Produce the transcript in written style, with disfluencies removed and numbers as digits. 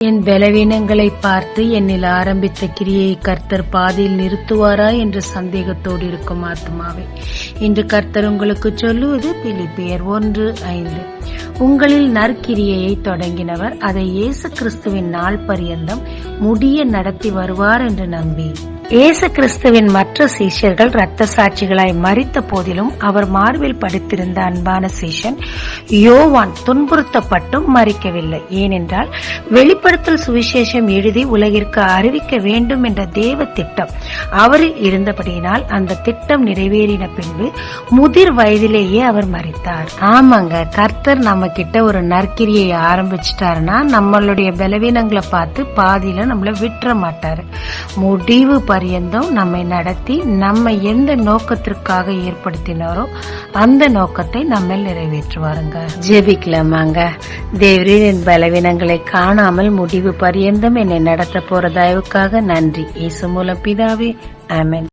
என் பலவீனங்களை பார்த்து என்னில் ஆரம்பித்த கிரியை கர்த்தர் பாதியில் நிறுத்துவாரா என்ற சந்தேகத்தோடு இருக்கும் ஆத்மாவே, இன்று கர்த்தர் உங்களுக்கு சொல்லுவது பிலிப்பியர் 1:5. உங்களில் நற்கிரியையை தொடங்கினவர் அதை இயேசு கிறிஸ்துவின் நாள் பரியந்தம் முடிய நடத்தி வருவார் என்று நம்பி. இயேசு கிறிஸ்துவின் மற்ற சீஷர்கள் இரத்த சாட்சிகளாய் மரித்த போதிலும் அவர் மார்பில் படுத்திருந்த அன்பான சீஷன் யோவான் துன்புறுத்தப்பட்டும் மரிக்கவில்லை. ஏனென்றால் வெளிப்படுத்தல் சுவிசேஷம் எழுதி உலகிற்கு அறிவிக்க வேண்டும் என்ற தேவ திட்டம் அவரில் இருந்தபடியினால் அந்த திட்டம் நிறைவேறின பின்பு முதிர் வயதிலேயே அவர் மரித்தார். ஆமாங்க, கர்த்தர் நம்ம கிட்ட ஒரு நற்கிரியை ஆரம்பிச்சிட்டாருன்னா நம்மளுடைய பலவீனங்களை பார்த்து பாதியில நம்மள விட்டுற மாட்டாரு. முடிவு பரியந்தம் நம்மை நடத்தி நம்ம எந்த நோக்கத்திற்காக ஏற்படுத்தினாரோ அந்த நோக்கத்தை நம்ம நிறைவேற்றுவாருங்க. ஜெபிக்கலாமாங்க. தேவரீர், என் பலவீனங்களை காணாமல் முடிவு பரியந்தம் என்னை நடத்த போற தயவுக்காக நன்றி. இயேசு மூலம் பிதாவே, ஆமென்.